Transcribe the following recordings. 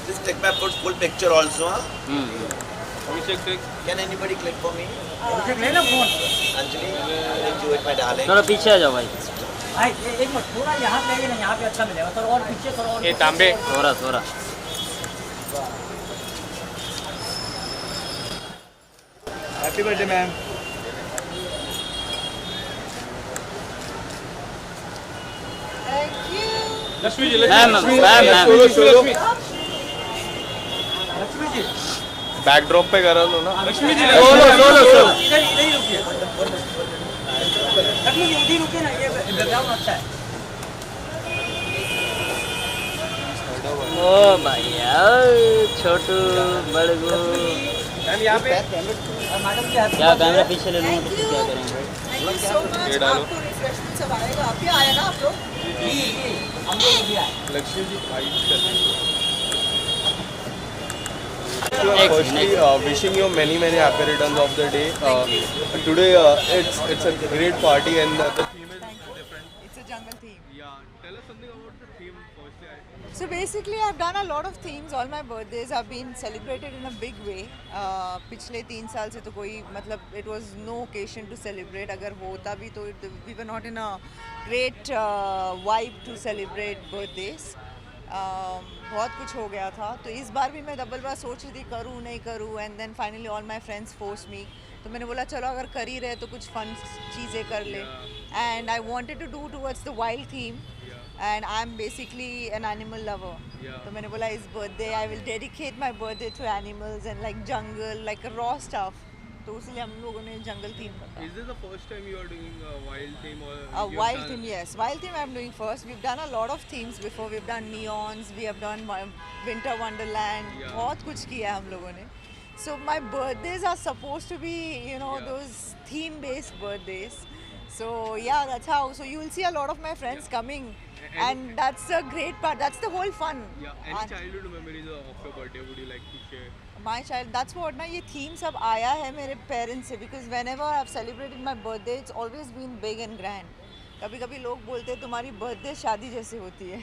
Just take my full picture also. Huh? Can anybody click for me? Anjali, I'll do it, my darling. थोड़ा पीछे आ जाओ भाई। भाई एक मिनट थोड़ा यहाँ पे आइए ना, यहाँ पे अच्छा मिलेगा, थोड़ा और पीछे, थोड़ा और ये तांबे थोड़ा happy birthday ma'am. Lakshmi ji ma'am Lakshmi ji backdrop पे करा लो ना। लक्ष्मी जी इधर ही रुकिए, लक्ष्मी जी इधर रुकिए ना, ये बैकग्राउंड अच्छा है। ओ भैया छोटू बड़गू मैम यहाँ पे मैडम जी क्या कैमरा पीछे ले लूँगा तो फिर क्या करेंगे? Thank you so much. ये डालो। आपको रिफ्रेशमेंट सब आएगा, अभी आया ना आप लोग? हम लोग भी आए। Lakshmi ji Next, Firstly, wishing you many happy returns of the day. Today it's a great party and the theme is different. It's a jungle theme. Yeah, tell us something about the theme. Firstly, So basically, I've done a lot of themes. All my birthdays have been celebrated in a big way. पिछले 3 साल से तो कोई मतलब it was no occasion to celebrate. अगर होता भी तो we were not in a great vibe to celebrate birthdays. बहुत कुछ हो गया था, तो इस बार भी मैं डबल बार सोच रही थी करूँ नहीं करूँ, and then finally all my friends force me, तो मैंने बोला चलो अगर कर ही रहे तो कुछ फन चीज़ें कर ले, and I wanted to do towards the wild theme, and I am basically an animal lover, तो मैंने बोला इस birthday I will dedicate my birthday to animals and like jungle, like raw stuff, तो इसलिए हम लोगों ने जंगल थीम रखा. is this the first time you are doing a wild theme or? Wild theme, yes. Wild theme I'm doing first. We've done a lot of themes before. We've done neons, we have done winter wonderland. Yeah. बहुत कुछ किया है हम लोगों ने. So my birthdays are supposed to be, you know, those theme-based birthdays. So yeah, that's how. So you will see a lot of my friends coming, and that's a great part. That's the whole fun. Yeah, any childhood memories of your birthday would you like to share? My child, that's what ना ये theme सब आया है मेरे parents से, because whenever I've celebrated my birthday, it's always been big and grand. कभी कभी लोग बोलते हैं तुम्हारी बर्थडे शादी जैसे होती है,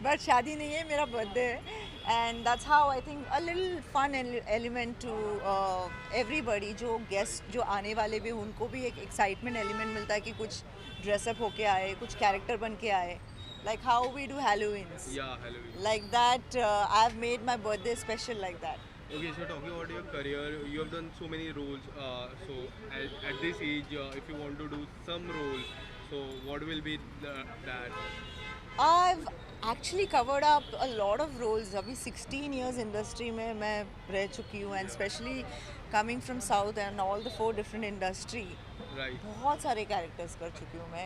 बट शादी नहीं है, मेरा बर्थडे है, and that's how I think a little fun element to everybody. जो गेस्ट जो आने वाले भी उनको भी एक एक्साइटमेंट एलिमेंट मिलता है कि कुछ ड्रेसअप होके आए, कुछ कैरेक्टर बन के आए, like how we do Halloweens. Yeah, Halloween. Like that, I've made my birthday special like that. Okay, so talking about your career, you have done so many roles. So at this age, if you want to do some role, so what will be that? I've actually covered up a lot of roles. अभी 16 years industry में मैं रह चुकी हूँ, and especially coming from South and all the 4 different industry. Right. बहुत सारे characters कर चुकी हूँ मैं.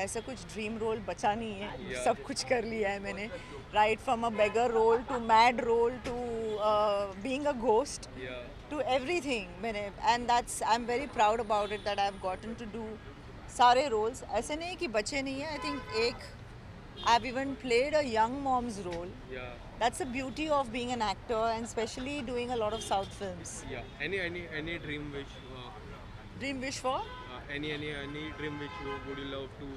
ऐसा कुछ ड्रीम रोल बचा नहीं है, सब कुछ कर लिया है मैंने. Right from a beggar role to mad role to being a ghost to everything मैंने, and that's I am very proud about it that I have gotten to do सारे रोल्स. ऐसे नहीं कि बचे नहीं है. आई थिंक एक I've even played a young mom's role. Yeah. That's the beauty of being an actor, and especially doing a lot of South films. Yeah. Any dream wish? Dream wish for? Any dream wish would you love to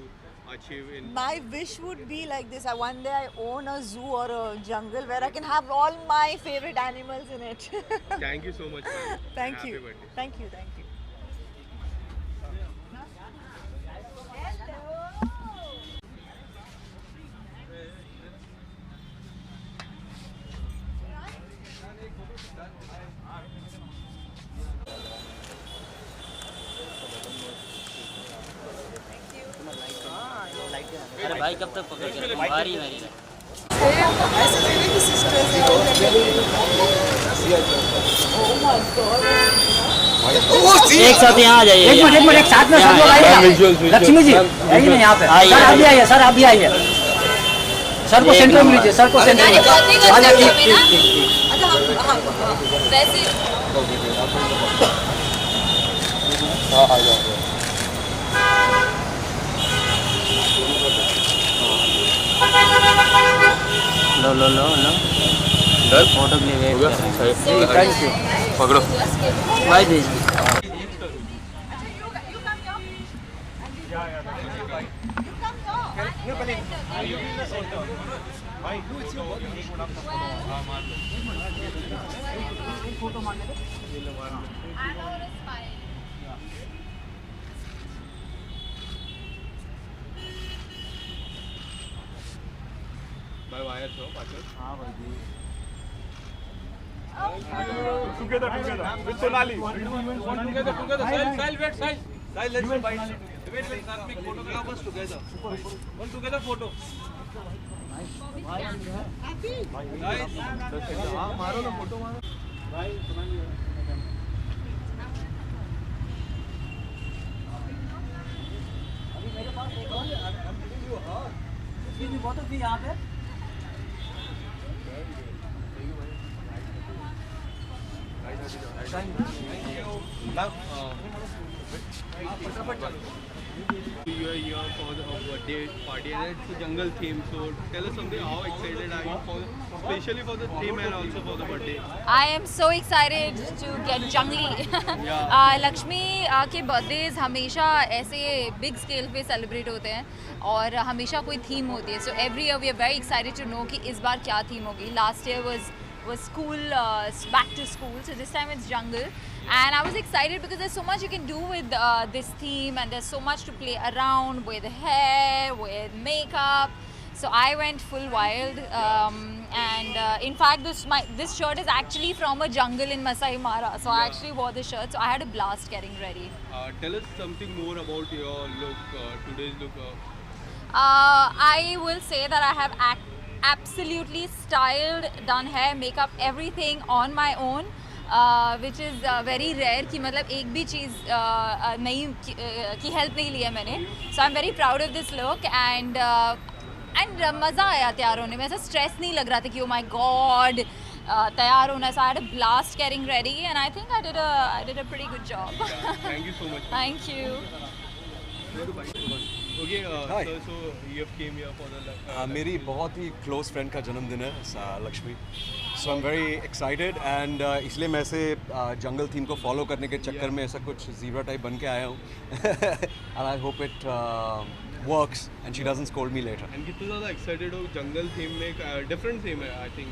achieve in? My wish would be like this. One day I own a zoo or a jungle where I can have all my favorite animals in it. Thank you so much. Man. Thank Happy you. birthday. Thank you. Thank you. अरे भाई कब तक पकड़ के रखूं? आ रही है मेरी. ऐसे मेरे भी sisters हैं और एक साथ यहाँ आ जाइए. एक मिनट एक साथ में सब लोग आइए. लक्ष्मी जी आइए ना यहाँ पे. सर आप भी आइए, सर आप भी आइए. सर को सेंटर में लीजिए, सर को सेंटर में. अच्छा हम वैसे हाँ आ जाओ. लो. फोटो के लिए वेट कर रहे हैं। Thank you. पकड़ो। भाई दीजिए। भाई वायर छो पाछळ. Together with Sonali. Together. Sahil, wait, Sahil. Sahil, let's fight. Wait, साथ में photographers together. One together photo. Guys, हाँ मारो ना फोटो मारो. यहाँ पे You are here for the birthday party and it's a jungle theme. So tell us something. How excited are you for, especially for the theme and also for the birthday? I am so excited to get jungly. Lakshmi के birthdays हमेशा ऐसे big scale पे celebrate होते हैं और हमेशा कोई theme होती है. So every year we are very excited to know कि इस बार क्या थीम होगी. Last year was school, back to school, so this time it's jungle, and I was excited because there's so much you can do with this theme, and there's so much to play around with hair, with makeup. So I went full wild, and in fact this shirt is actually from a jungle in Masai Mara, so I actually wore this shirt, so I had a blast getting ready. Tell us something more about your look, today's look. I will say that I have absolutely styled, done hair, makeup, everything on my own, which is very rare कि मतलब एक भी चीज़ नहीं की help नहीं लिया मैंने. So I'm very proud of this look, and मज़ा आया तैयार होने में. ऐसा स्ट्रेस नहीं लग रहा था कि oh my god तैयार होना. So I had a blast getting ready, and I think I did a pretty good job. Thank you so much. Thank you. Okay, sir, so you have came here for the मेरी बहुत ही close friend का जन्मदिन है Lakshmi. So I am very excited and इसलिए मैं ऐसे जंगल theme को follow करने के चक्कर में ऐसा कुछ ज़ीब्रा टाइप बन के आया हूँ. And I hope it works and she doesn't scold me later. And कितना ज़्यादा एक्साइटेड हो. जंगल थीम में एक डिफरेंट थीम है आई थिंक.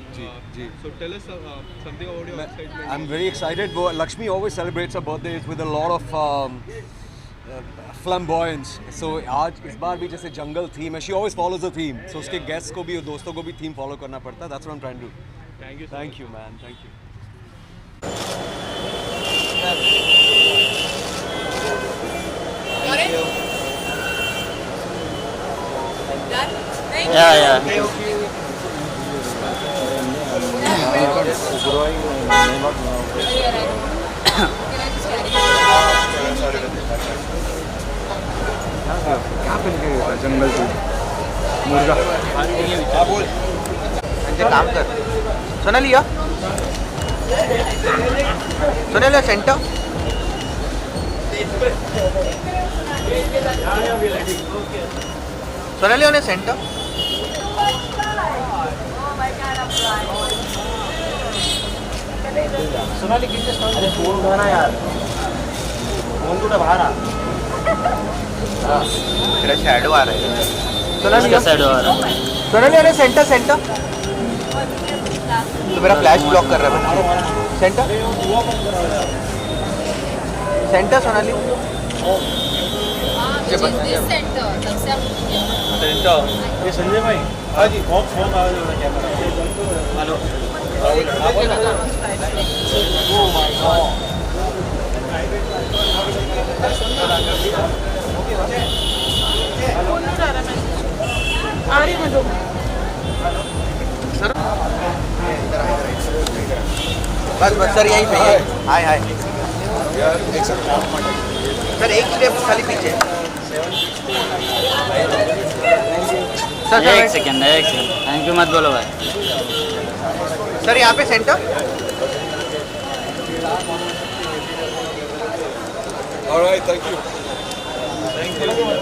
जी. So tell us something about your excitement. I am very excited. वो Lakshmi always celebrates her birthday with a lot of flamboyance. So आज इस बार भी जैसे जंगल थीम है, she always follows the theme. So उसके गेस्ट्स को भी और दोस्तों को भी थीम फॉलो करना पड़ता है. That's what I'm trying to do. Thank you. Thank you, man. Thank you. क्या पहन के गया जंगल से मुर्गा. बोल काम कर. सोनाली या centre. Sonali on centre. Sonali कितने अरे फोन उठाना यार. फोन तो बाहर आ. तेरा शैडो आ रहा है. सोनाली का साइड आ रहा है. सोनाली अरे सेंटर. तो मेरा फ्लैश ब्लॉक कर रहा है. सेंटर सोनाली. ये संजय भाई. हाँ जी. फोन आ रहा है. हेलो. बस सर यहीं पे. हाय सर एक स्टेप खाली पीछे. एक सेकंड. थैंक यू मत बोलो भाई. सर यहाँ पे centre. Alright, thank you.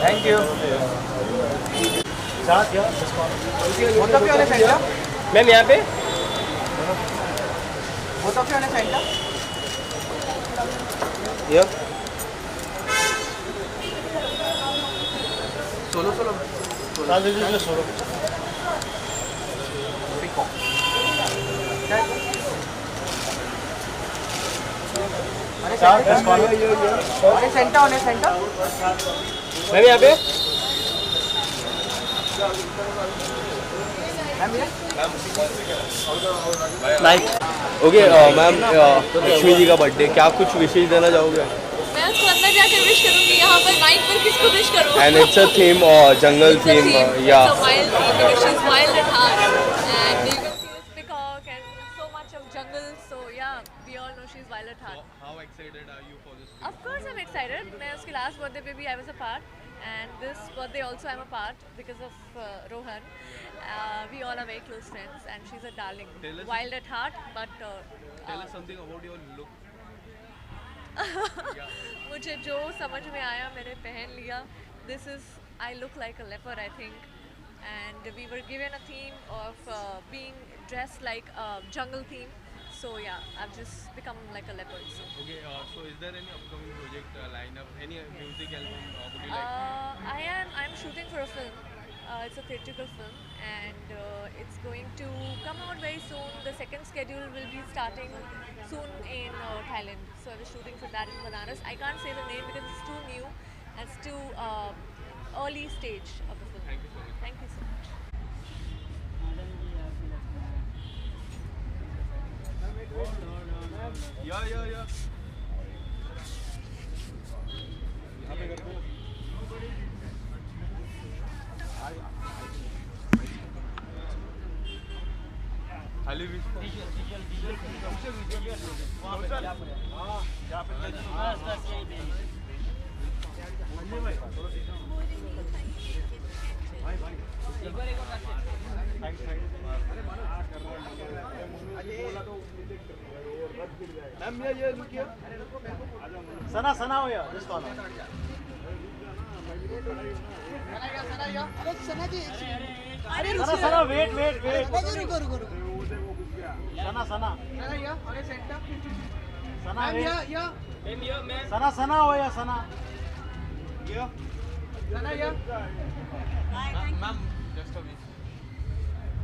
Thank you. साथ यार. मतलब क्या सेंटर. मैम यहाँ पे Both of you on a center. Yeah. Solo. Solo. On a center. मैं भी यहाँ पे ओके मैम लक्ष्मी जी का बर्थडे, क्या कुछ विशेष देना चाहोगे? मैं उसको अंदर जाके विश करूंगी, यहाँ पर माइक पर किसको विश करूँ? And it's a theme jungle theme या It's a wild theme because she's wild at heart, and you can see this peacock and so much of jungle. So yeah, we all know she's wild at heart. How excited are you for this? Of course, I'm excited. मैं उसके last birthday पे भी I was a part, and this birthday also I'm a part because of Rohan. We all are very close friends, and she's a darling. Tell us- Wild at heart, but Tell us something about your look. मुझे जो समझ में आया मैंने पहन लिया. This is I look like a leopard, I think, and we were given a theme of being dressed like a jungle theme. So yeah, I've just become like a leopard. So. Okay, so is there any upcoming project lineup, any music album would you like? I'm shooting for a film. It's a theatrical film, and it's going to come out very soon. The second schedule will be starting soon in Thailand. So I was shooting for that in Banaras. I can't say the name because it's too new and it's too early stage of the film. Thank you so much. Thank you so much. Yeah. यहाँ पे कर दो. खाली ma'am ये लुकिए सना हो यार this corner Sana wait रुको सना सना हो या सना मैम जस्ट अ मिनट.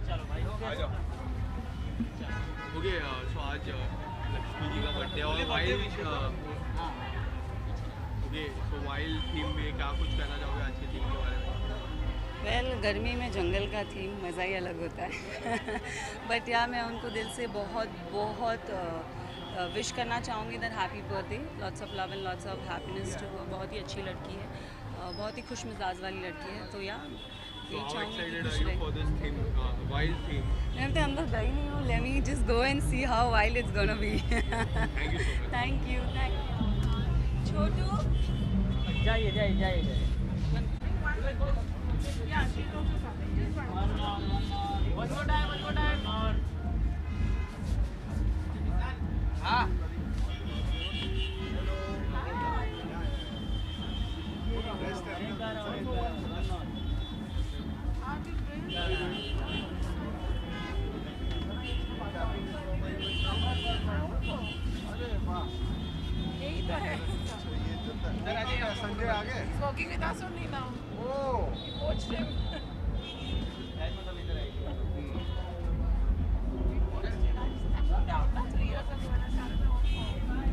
चलो भाई आ जाओ. ओके सो आज लक्ष्मी जी का बर्थडे और wild okay so wild theme में क्या कुछ कहना चाहोगे आज के थीम के बारे में? वेल गर्मी में जंगल का थीम मज़ा ही अलग होता है बट या मैं उनको दिल से बहुत विश करना चाहूँगी that happy birthday, lots of love and lots of happiness to her. बहुत ही अच्छी लड़की है, बहुत ही खुश मिजाज वाली लड़की है. तो या यही चाहूँगी कि खुश रहे. मैं तो अंदर गई नहीं हूँ. Let me just go and see how wild it's gonna be. Thank you. Chhotu जाइए संजय आगे Working with us only now. We poached him.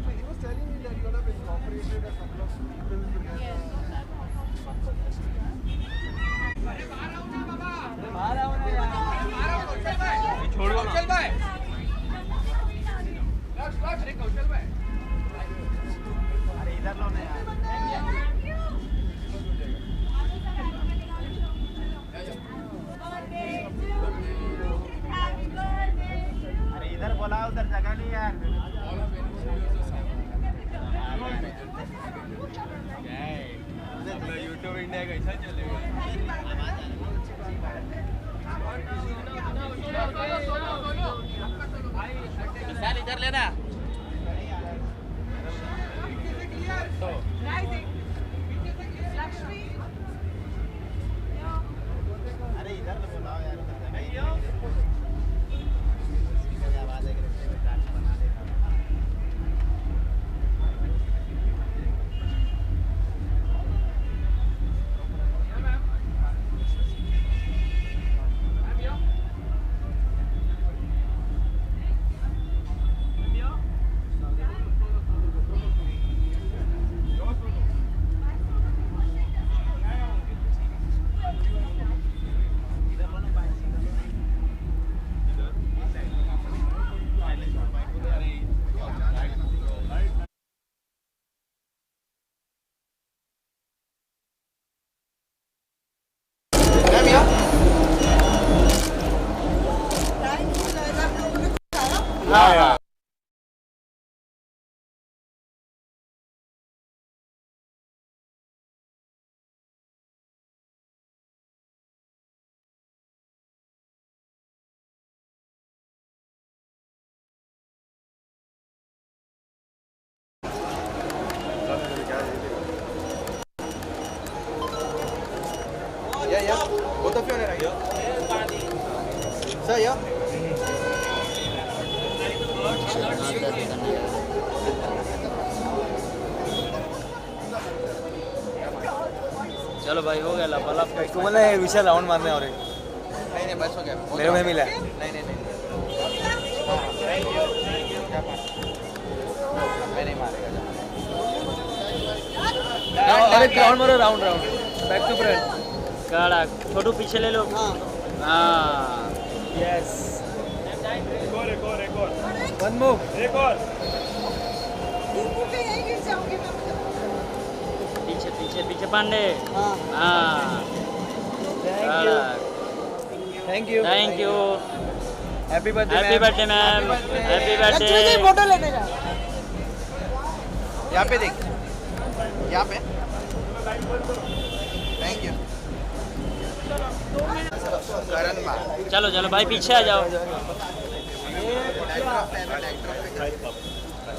He was telling me that you have incorporated a couple of people together. छोड़ दो कौशल भाई कौशल भाई अरे इधर लो ना यार अरे इधर बोला उधर जगह नहीं यार. यूट्यूब इंडिया कैसा चलेगा? सर इधर लेना तो अरे इधर तो बुलाओ यार. आवाज है कि डांस बना देगा. Yeah. Both of you on the right. Sir, yeah. चलो भाई हो गया लफालफ का इसको बोला है विशाल राउंड मारने और नहीं बस हो गया मेरे में मिला नहीं मैं नहीं मारेगा और एक राउंड मारो राउंड बैक टू फ्रंट काड़ा छोटू पीछे ले लो हाँ यस वन मूव पीछे पीछे पीछे पांडे हाँ thank you happy birthday ma'am happy birthday photo लेने जा यहाँ पे देख यहाँ पे थैंक यू करण मा चलो चलो भाई पीछे आ जाओ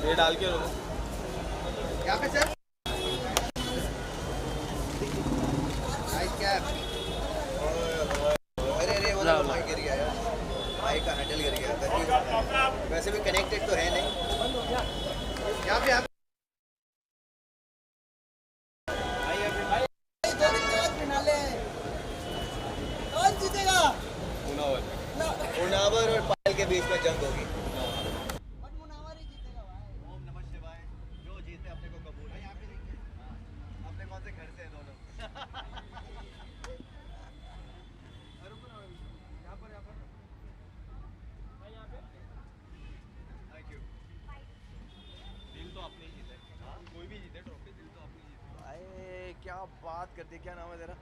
ये डाल के यहाँ पे सर अरे वो माइक गिर गया यार माइक का हैंडल गिर गया वैसे भी कनेक्टेड तो है नहीं यहाँ पे मुनावर और पायल के बीच में जंग होगी ओम नमः शिवाय जो जीते अपने को कबूल है यहाँ पे देखिए अपने कौन से घर से हैं दोनों थैंक यू दिल तो अपने ही जीते कोई भी जीते ट्रॉफी दिल तो अपने जीते भाई क्या बात करती क्या नाम है तेरा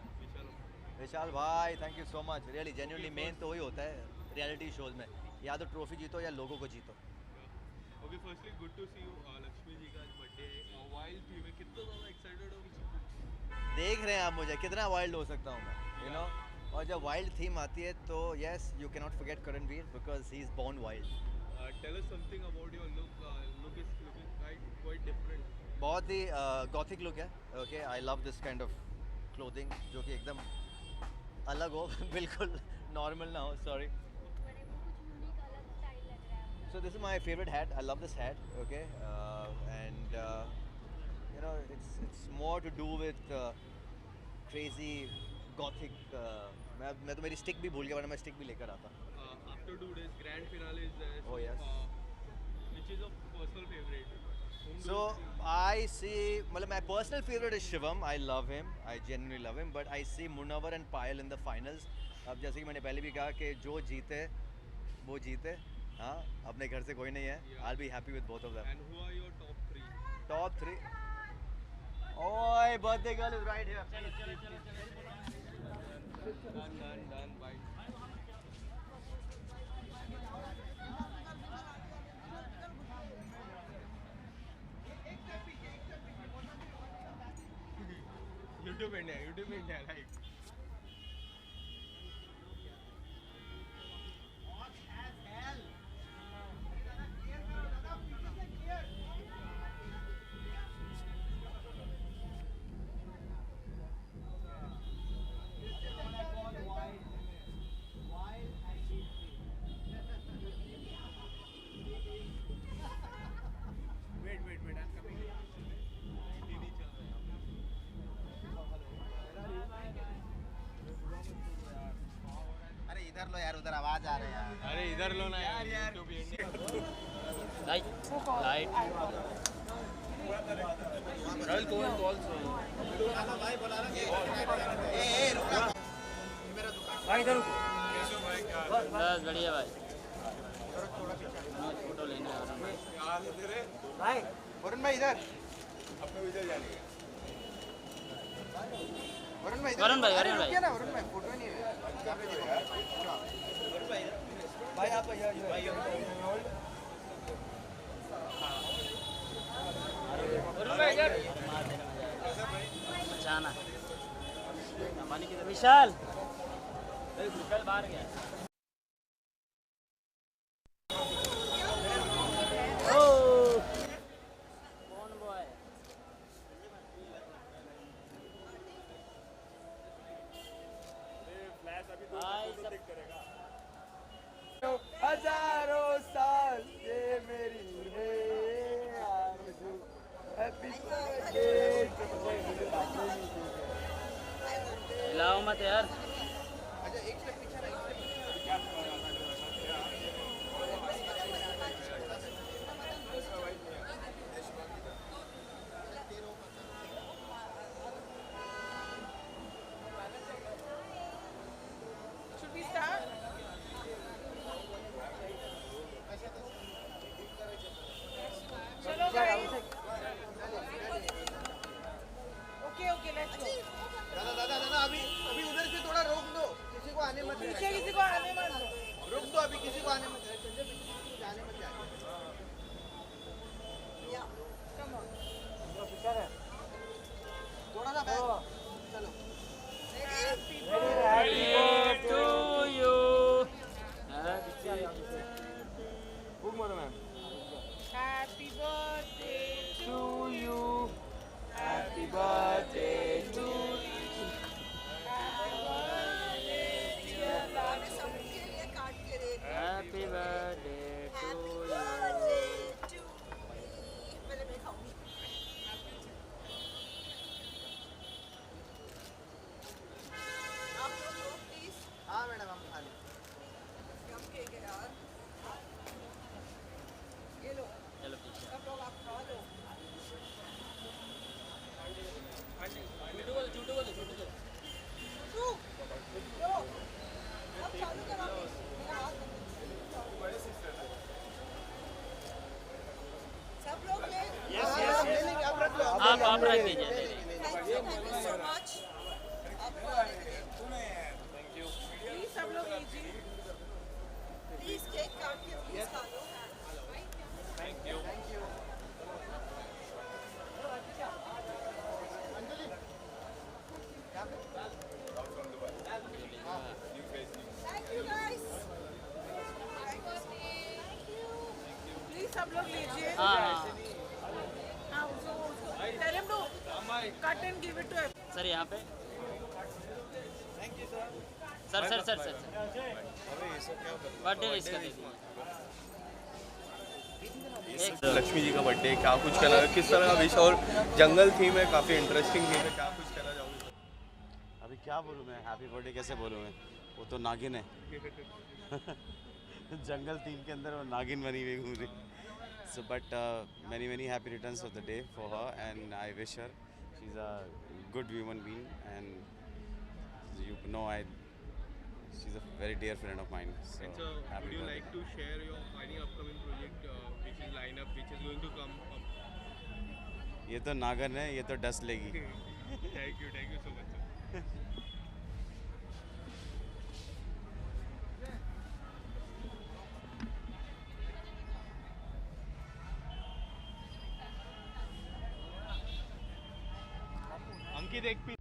विशाल भाई thank you so much really genuinely main तो वही होता है रियलिटी शोज में या तो ट्रॉफी जीतो या लोगों को जीतो okay firstly good to see you Lakshmi ji का आज बर्थडे है वाइल्ड थी मैं कितना ज़्यादा एक्साइटेड हूँ देख रहे हैं आप मुझे कितना वाइल्ड हो सकता हूँ मैं यू नो और जब वाइल्ड थीम आती है तो yes you can not forget Karanvir because he is born wild tell us something about your look look is looking quite different बहुत ही गॉथिक लुक है okay I love this kind of clothing जो कि एकदम अलग हो बिल्कुल नॉर्मल ना हो sorry So this is my favorite hat. I love this hat. Okay, and you know it's more to do with crazy gothic. मैं तो मेरी stick भी भूल गया वरना मैं stick भी लेकर आता. After 2 days, grand finale is there. Oh yes. Which is your personal favorite? So I see. मतलब my personal favorite is Shivam. I love him. I genuinely love him. But I see Munawar and Payal in the finals. अब जैसे कि मैंने पहले भी कहा कि जो जीते वो जीते. हाँ अपने घर से कोई नहीं है I'll be happy with both of them. And who are your top 3? Top 3. Oh, birthday girl is right here. Done. Bye. YouTube India, like. इधर लो यार उधर आवाज आ रही है यार अरे इधर लो ना यार YouTube India. Light Royal Cohen also. भाई बोला ना भाई इधर बस बढ़िया भाई फोटो लेना है भाई वरुण भाई इधर वरुण भाई वरुण भाई ना वरुण भाई फोटो नहीं है यहाँ पे देखो भाई आप बचाना विशाल बाहर गया मत यार। Should we start? चलो guys. Okay, let's go. दादा अभी उधर से थोड़ा रोक दो, किसी को आने मत दो। पीछे किसी को आने मत दो। रोक दो, अभी किसी को आने मत दो। आने मत दो। Come on. थोड़ा सा बैक चलो। Happy Birthday to you. Happy birthday to you. Happy birthday to Happy birthday to you. हाँ मैडम हम खा लें। चलो पीछे। सब लोग ले ले लेंगे, आप रख लो। आप रख दीजिए। Thank you so much please सब लोग लीजिए प्लीज केक काट के प्लीज खा लो थैंक यू गाइस प्लीज सब लोग लीजिए हाँ हाँ उसको tell him to cut and give it to him sir यहाँ पे। सर बर्थडे विश कर दीजिए। लक्ष्मी जी का बर्थडे, क्या कुछ कहना, किस तरह का विश, और जंगल थीम है, काफ़ी इंटरेस्टिंग थीम है, क्या कुछ कहना चाहोगे? अभी क्या बोलूँ मैं, हैप्पी बर्थडे कैसे बोलूँ मैं, वो तो नागिन है। जंगल थीम के अंदर वो नागिन बनी हुई घूम रही। So but many happy returns of the day for her and I wish her, she's a good human being and you know she's a very dear friend of mine. So And so, happy would you birthday. like to share your any upcoming project which is lined up, which is going to come up? ये तो नागन है, ये तो dust लेगी। Thank you so much, sir. अंकित एक piece